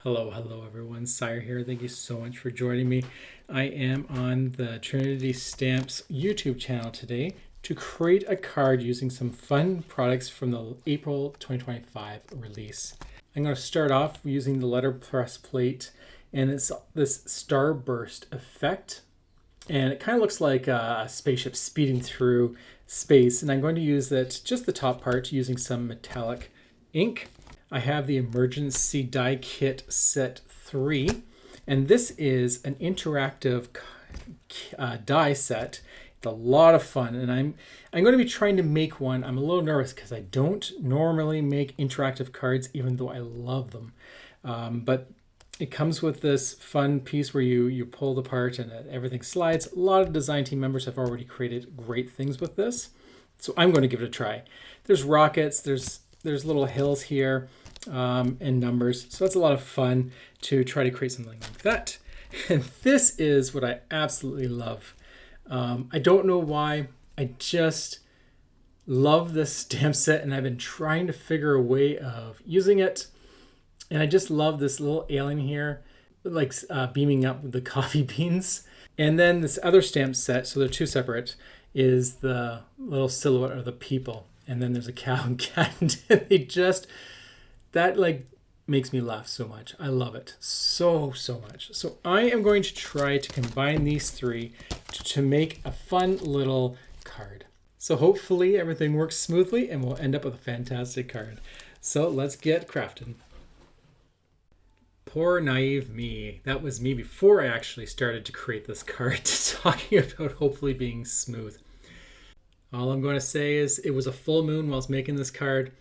Hello everyone. Sire here. Thank you so much for joining me. I am on the Trinity Stamps YouTube channel today to create a card using some fun products from the April 2025 release. I'm going to start off using the letterpress plate, and it's this starburst effect, and it kind of looks like a spaceship speeding through space, and I'm going to use that, just the top part, using some metallic ink. I have the Emergency Die Kit Set 3, and this is an interactive die set. It's a lot of fun, and I'm going to be trying to make one. I'm a little nervous because I don't normally make interactive cards, even though I love them. But it comes with this fun piece where you pull the part and everything slides. A lot of design team members have already created great things with this, so I'm going to give it a try. There's rockets, there's little hills here, and numbers. So it's a lot of fun to try to create something like that. And this is what I absolutely love. I don't know why. I just love this stamp set, and I've been trying to figure a way of using it. And I just love this little alien here, like beaming up with the coffee beans. And then this other stamp set, so they're two separate, is the little silhouette of the people. And then there's a cow and cat, and they just, that like makes me laugh so much. I love it so much. So I am going to try to combine these three to make a fun little card. So hopefully everything works smoothly and we'll end up with a fantastic card. So let's get crafting. Poor naive me. That was me before I actually started to create this card, talking about hopefully being smooth. All I'm going to say is it was a full moon whilst making this card,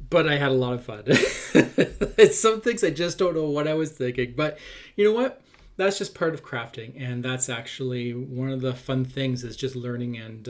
but I had a lot of fun. It's some things I just don't know what I was thinking, but you know what? That's just part of crafting, and that's actually one of the fun things, is just learning and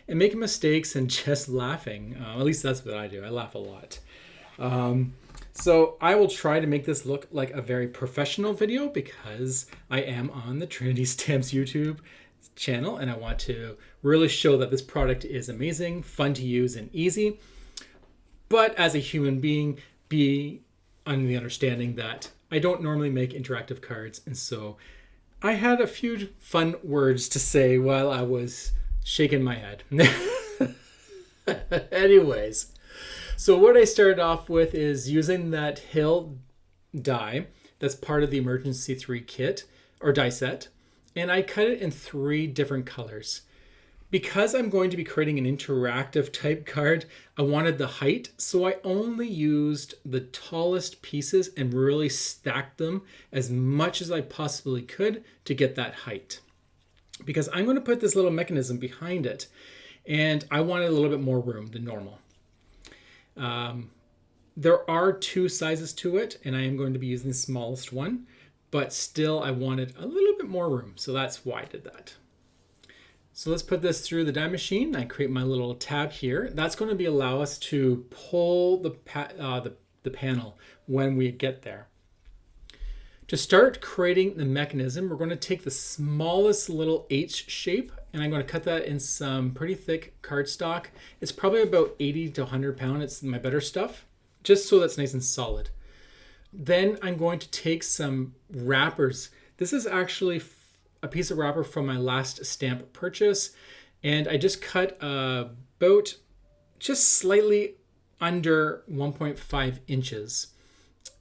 making mistakes and just laughing. At least that's what I do. I laugh a lot. So I will try to make this look like a very professional video because I am on the Trinity Stamps YouTube channel, and I want to really show that this product is amazing, fun to use, and easy. But as a human being, be on the understanding that I don't normally make interactive cards, and so I had a few fun words to say while I was shaking my head. Anyways, so what I started off with is using that hill die that's part of the Emergency 3 kit or die set, and I cut it in 3 different colors. Because I'm going to be creating an interactive type card, I wanted the height, so I only used the tallest pieces and really stacked them as much as I possibly could to get that height. Because I'm going to put this little mechanism behind it, and I wanted a little bit more room than normal. There are 2 sizes to it, and I am going to be using the smallest one, but still I wanted a little bit more room, so that's why I did that. So let's put this through the die machine. I create my little tab here. That's going to allow us to pull the panel when we get there. To start creating the mechanism, we're going to take the smallest little H shape, and I'm going to cut that in some pretty thick cardstock. It's probably about 80 to 100 pound. It's my better stuff, just so that's nice and solid. Then I'm going to take some wrappers. This is actually a piece of wrapper from my last stamp purchase, and I just cut about just slightly under 1.5 inches.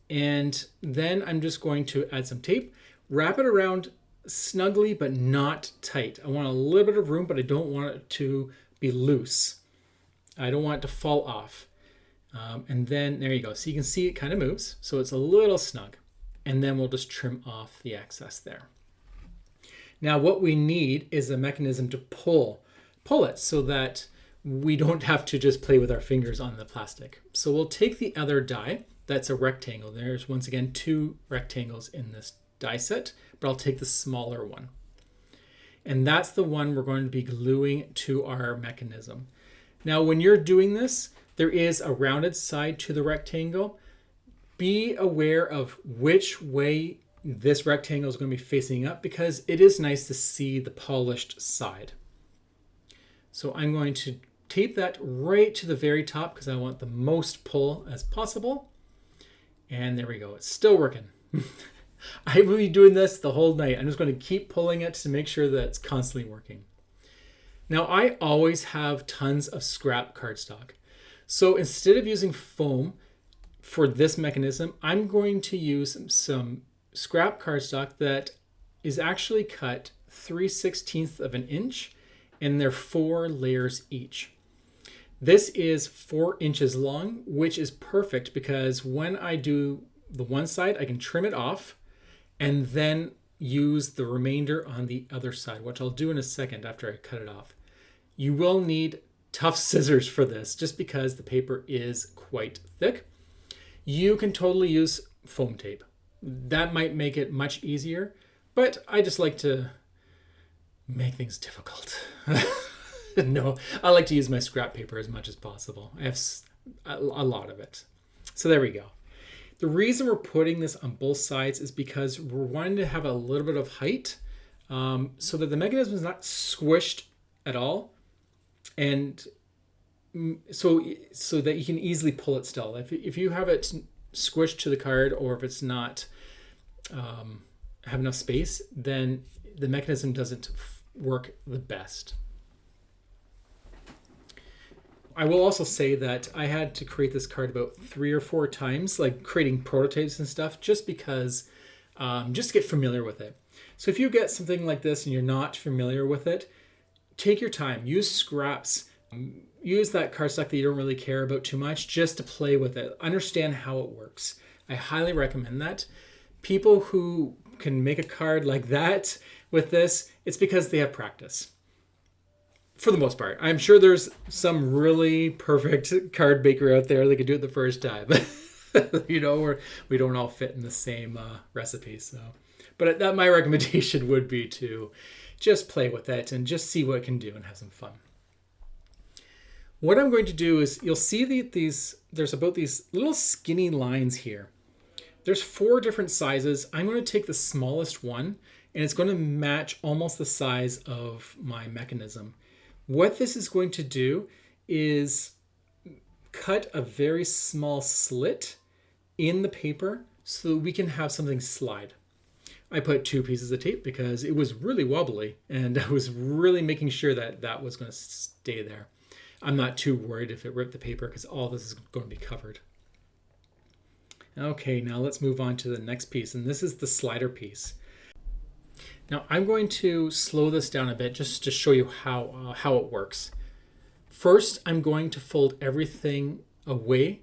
And then I'm just going to add some tape, wrap it around snugly but not tight. I want a little bit of room, but I don't want it to be loose. I don't want it to fall off. And then there you go. So you can see it kind of moves, so it's a little snug. And then we'll just trim off the excess there. Now what we need is a mechanism to pull it so that we don't have to just play with our fingers on the plastic. So we'll take the other die. That's a rectangle. There's once again 2 rectangles in this die set, but I'll take the smaller one. And that's the one we're going to be gluing to our mechanism. Now when you're doing this, there is a rounded side to the rectangle. Be aware of which way this rectangle is going to be facing up, because it is nice to see the polished side. So I'm going to tape that right to the very top because I want the most pull as possible. And there we go. It's still working. I will be doing this the whole night. I'm just going to keep pulling it to make sure that it's constantly working. Now, I always have tons of scrap cardstock. So instead of using foam for this mechanism, I'm going to use some scrap cardstock that is actually cut 3/16 of an inch, and they're 4 layers each. This is 4 inches long, which is perfect because when I do the one side, I can trim it off and then use the remainder on the other side, which I'll do in a second after I cut it off. You will need tough scissors for this just because the paper is quite thick. You can totally use foam tape. That might make it much easier, but I just like to make things difficult. No, I like to use my scrap paper as much as possible. I have a lot of it. So there we go. The reason we're putting this on both sides is because we're wanting to have a little bit of height so that the mechanism is not squished at all, and so that you can easily pull it still. If you have it squished to the card, or if it's not have enough space, then the mechanism doesn't work the best. I will also say that I had to create this card about 3 or 4 times, like creating prototypes and stuff, just because, just to get familiar with it. So if you get something like this and you're not familiar with it, take your time, use scraps, use that cardstock that you don't really care about too much just to play with it. Understand how it works. I highly recommend that. People who can make a card like that with this, it's because they have practice. For the most part. I'm sure there's some really perfect card baker out there that could do it the first time. You know, we don't all fit in the same recipe. So, but that my recommendation would be to just play with it and just see what it can do and have some fun. What I'm going to do is, you'll see there's about these little skinny lines here. There's 4 different sizes. I'm going to take the smallest one, and it's going to match almost the size of my mechanism. What this is going to do is cut a very small slit in the paper so that we can have something slide. I put 2 pieces of tape because it was really wobbly, and I was really making sure that that was going to stay there. I'm not too worried if it ripped the paper because all this is going to be covered. Okay, now let's move on to the next piece, and this is the slider piece. Now I'm going to slow this down a bit just to show you how it works. First, I'm going to fold everything away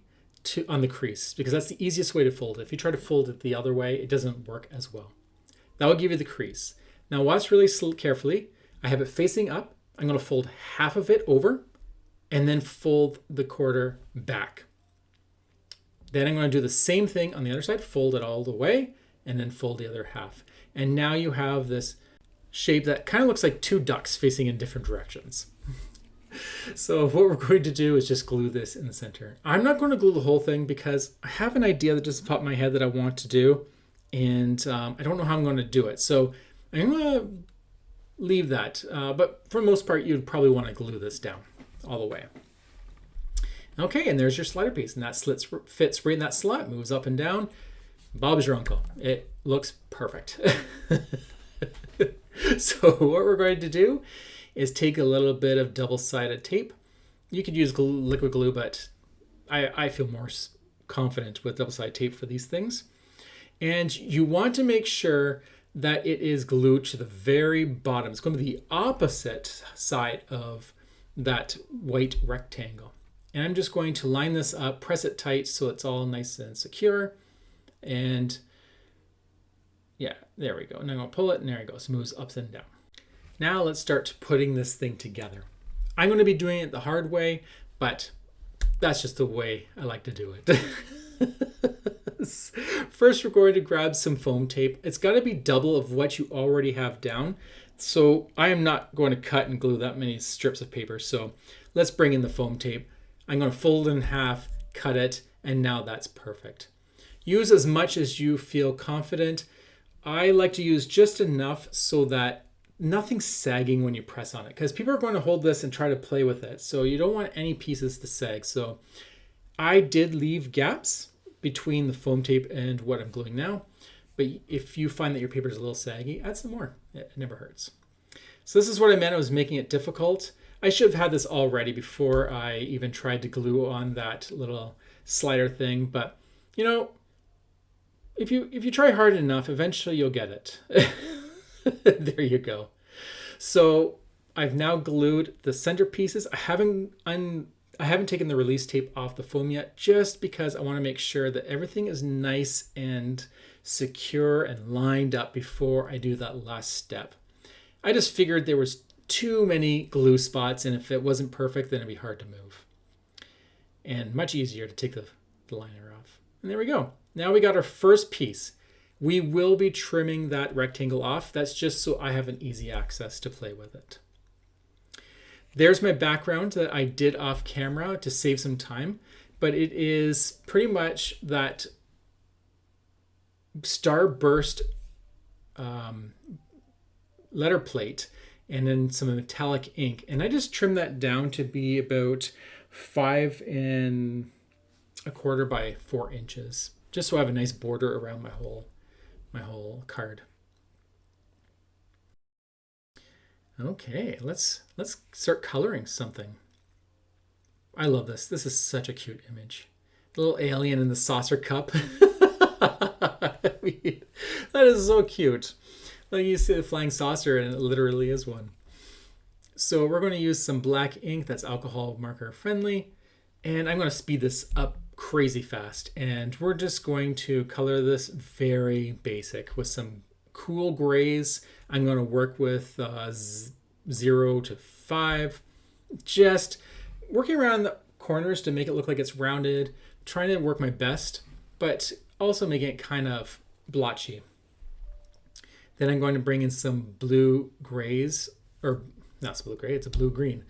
on the crease because that's the easiest way to fold it. If you try to fold it the other way, it doesn't work as well. That will give you the crease. Now watch really carefully. I have it facing up. I'm going to fold half of it over and then fold the quarter back. Then I'm going to do the same thing on the other side, fold it all the way, and then fold the other half. And now you have this shape that kind of looks like 2 ducks facing in different directions. So what we're going to do is just glue this in the center. I'm not going to glue the whole thing because I have an idea that just popped in my head that I want to do, and I don't know how I'm going to do it. So I'm going to leave that. But for the most part, you'd probably want to glue this down all the way. Okay, and there's your slider piece, and that fits right in that slot, moves up and down. Bob's your uncle. It looks perfect. So what we're going to do is take a little bit of double-sided tape. You could use liquid glue, but I feel more confident with double-sided tape for these things. And you want to make sure that it is glued to the very bottom. It's going to be the opposite side of that white rectangle. And I'm just going to line this up, press it tight so it's all nice and secure. And yeah, there we go. And I'm going to pull it, and there it goes. It moves up and down. Now let's start putting this thing together. I'm going to be doing it the hard way, but that's just the way I like to do it. First, we're going to grab some foam tape. It's got to be double of what you already have down. So I am not going to cut and glue that many strips of paper. So let's bring in the foam tape. I'm going to fold it in half, cut it, and now that's perfect. Use as much as you feel confident. I like to use just enough so that nothing's sagging when you press on it, because people are going to hold this and try to play with it. So you don't want any pieces to sag. So I did leave gaps between the foam tape and what I'm gluing now. But if you find that your paper is a little saggy, add some more. It never hurts. So this is what I meant. I was making it difficult. I should have had this all ready before I even tried to glue on that little slider thing. But you know, if you try hard enough, eventually you'll get it. There you go. So I've now glued the center pieces. I haven't taken the release tape off the foam yet, just because I want to make sure that everything is nice and secure and lined up before I do that last step. I just figured there was too many glue spots, and if it wasn't perfect, then it'd be hard to move. And much easier to take the liner off. And there we go. Now we got our first piece. We will be trimming that rectangle off. That's just so I have an easy access to play with it. There's my background that I did off camera to save some time, but it is pretty much that starburst letter plate and then some metallic ink. And I just trimmed that down to be about 5 1/4 by 4 inches, just so I have a nice border around my whole card. Okay, let's start coloring something. I love this. This is such a cute image. The little alien in the saucer cup. I mean, that is so cute. Like you see the flying saucer, and it literally is one. So we're going to use some black ink that's alcohol marker friendly, and I'm going to speed this up crazy fast. And we're just going to color this very basic with some cool grays. I'm going to work with 0 to 5, just working around the corners to make it look like it's rounded, trying to work my best, but also making it kind of blotchy. Then I'm going to bring in some blue grays, or not blue gray, it's a blue green.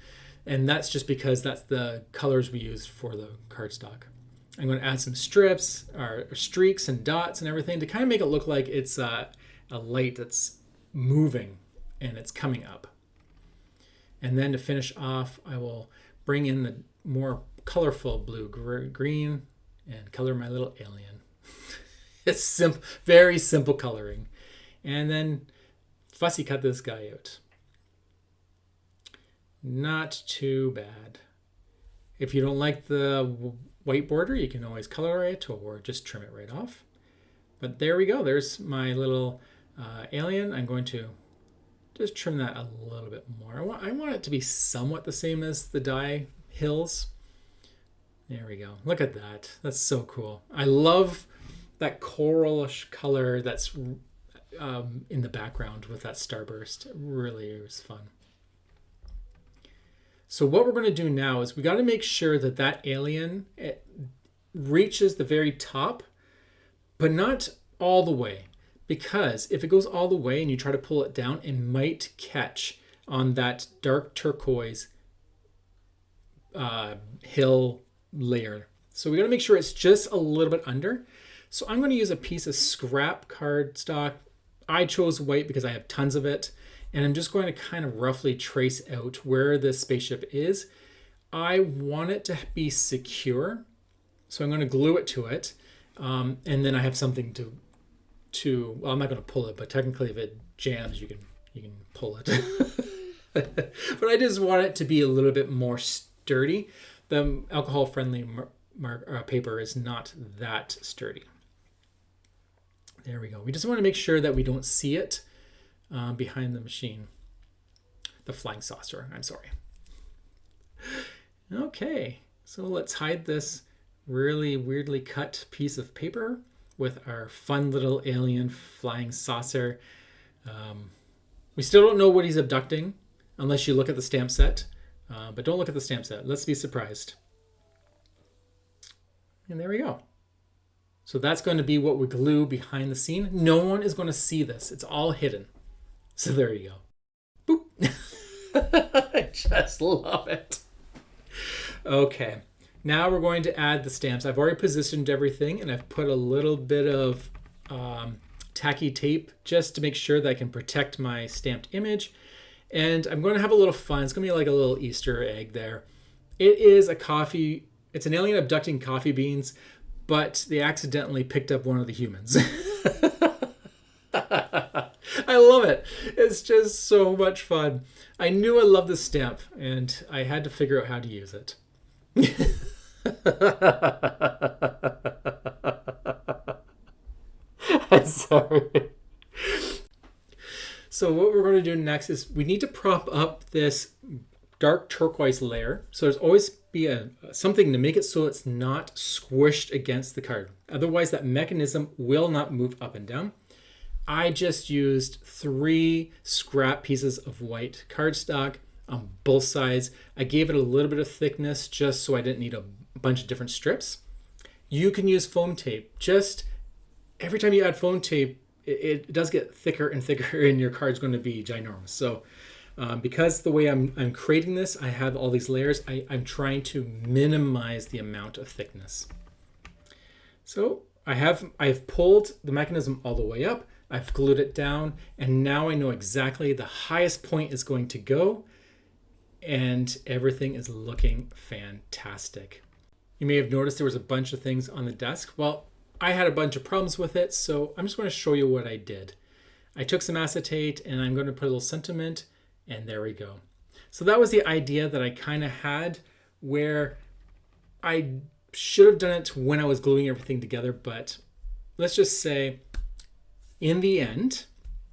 And that's just because that's the colors we use for the cardstock. I'm going to add some strips or streaks and dots and everything to kind of make it look like it's a light that's moving and it's coming up. And then to finish off, I will bring in the more colorful blue green and color my little alien. It's simple, very simple coloring. And then fussy cut this guy out. Not too bad. If you don't like the white border, you can always color it or just trim it right off. But there we go. There's my little alien. I'm going to just trim that a little bit more. I want it to be somewhat the same as the die hills. There we go. Look at that. That's so cool. I love that coralish color that's in the background with that starburst. It really was fun. So what we're going to do now is we got to make sure that that alien reaches the very top, but not all the way. Because if it goes all the way and you try to pull it down, it might catch on that dark turquoise hill layer. So we got to make sure it's just a little bit under. So I'm going to use a piece of scrap cardstock. I chose white because I have tons of it. And I'm just going to kind of roughly trace out where this spaceship is. I want it to be secure. So I'm going to glue it to it. And then I have something to well, I'm not going to pull it, but technically if it jams, you can pull it. But I just want it to be a little bit more sturdy. The alcohol friendly paper is not that sturdy. There we go. We just want to make sure that we don't see it behind the machine. The flying saucer, I'm sorry. Okay, so let's hide this really weirdly cut piece of paper with our fun little alien flying saucer. We still don't know what he's abducting unless you look at the stamp set, but don't look at the stamp set. Let's be surprised. And there we go. So that's going to be what we glue behind the scene. No one is going to see this. It's all hidden. So there you go. Boop. I just love it. Okay. Now we're going to add the stamps. I've already positioned everything and I've put a little bit of tacky tape just to make sure that I can protect my stamped image. And I'm going to have a little fun. It's going to be like a little Easter egg there. It is a coffee. It's an alien abducting coffee beans, but they accidentally picked up one of the humans. I love it. It's just so much fun. I knew I loved this stamp, and I had to figure out how to use it. I'm sorry. So what we're going to do next is we need to prop up this dark turquoise layer. So there's always be something to make it so it's not squished against the card. Otherwise that mechanism will not move up and down. I just used 3 scrap pieces of white cardstock on both sides. I gave it a little bit of thickness just so I didn't need a bunch of different strips. You can use foam tape. Just every time you add foam tape, it does get thicker and thicker, and your card's going to be ginormous. So because the way I'm creating this, I have all these layers, I'm trying to minimize the amount of thickness. So I've pulled the mechanism all the way up, I've glued it down, and now I know exactly the highest point is going to go, and everything is looking fantastic. You may have noticed there was a bunch of things on the desk. Well, I had a bunch of problems with it, so I'm just going to show you what I did. I took some acetate and I'm going to put a little sentiment, and there we go. So that was the idea that I kind of had, where I should have done it when I was gluing everything together, but let's just say in the end,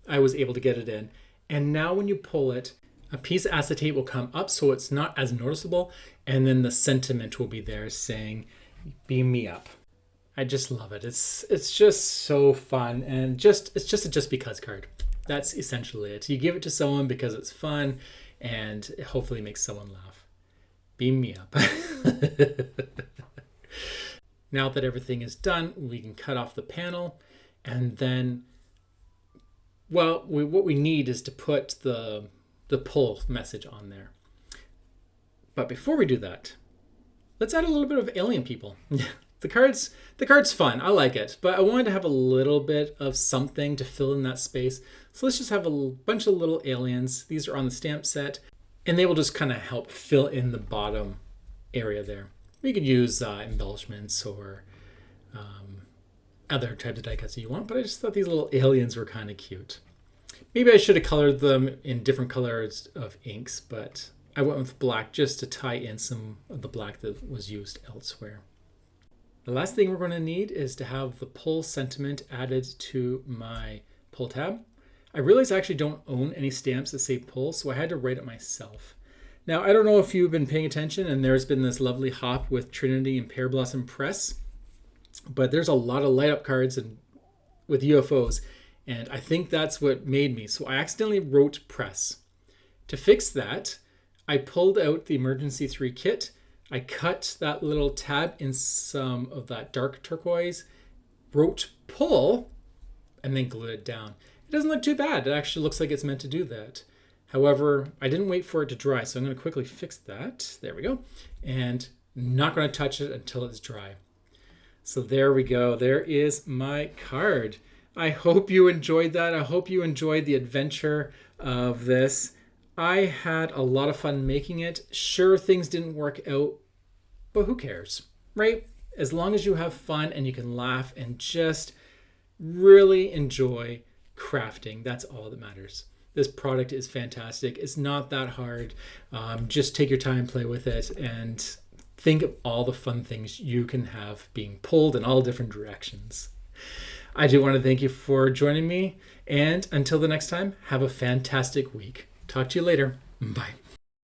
I was able to get it in. And now when you pull it, a piece of acetate will come up so it's not as noticeable, and then the sentiment will be there saying, beam me up. I just love it. It's just so fun, and it's just a just because card. That's essentially it. You give it to someone because it's fun, and it hopefully makes someone laugh. Beam me up. Now that everything is done, we can cut off the panel, and then, well, what we need is to put the pull message on there. But before we do that, let's add a little bit of alien people. The card's fun. I like it, but I wanted to have a little bit of something to fill in that space. So let's just have a bunch of little aliens. These are on the stamp set, and they will just kind of help fill in the bottom area there. You could use embellishments or other types of die cuts that you want, but I just thought these little aliens were kind of cute. Maybe I should have colored them in different colors of inks, but I went with black just to tie in some of the black that was used elsewhere. The last thing we're going to need is to have the pull sentiment added to my pull tab. I realize I actually don't own any stamps that say pull, so I had to write it myself. Now, I don't know if you've been paying attention, and there's been this lovely hop with Trinity and Pear Blossom Press, but there's a lot of light up cards and with UFOs, and I think that's what made me. So I accidentally wrote press. To fix that, I pulled out the Emergency 3 kit. I cut that little tab in some of that dark turquoise, wrote pull, and then glued it down. It doesn't look too bad. It actually looks like it's meant to do that. However, I didn't wait for it to dry, so I'm going to quickly fix that. There we go. And not going to touch it until it's dry. So there we go. There is my card. I hope you enjoyed that. I hope you enjoyed the adventure of this. I had a lot of fun making it. Sure, things didn't work out, but who cares, right? As long as you have fun and you can laugh and just really enjoy crafting, that's all that matters. This product is fantastic. It's not that hard. Just take your time, play with it, and think of all the fun things you can have being pulled in all different directions. I do want to thank you for joining me, and until the next time, have a fantastic week. Talk to you later. Bye.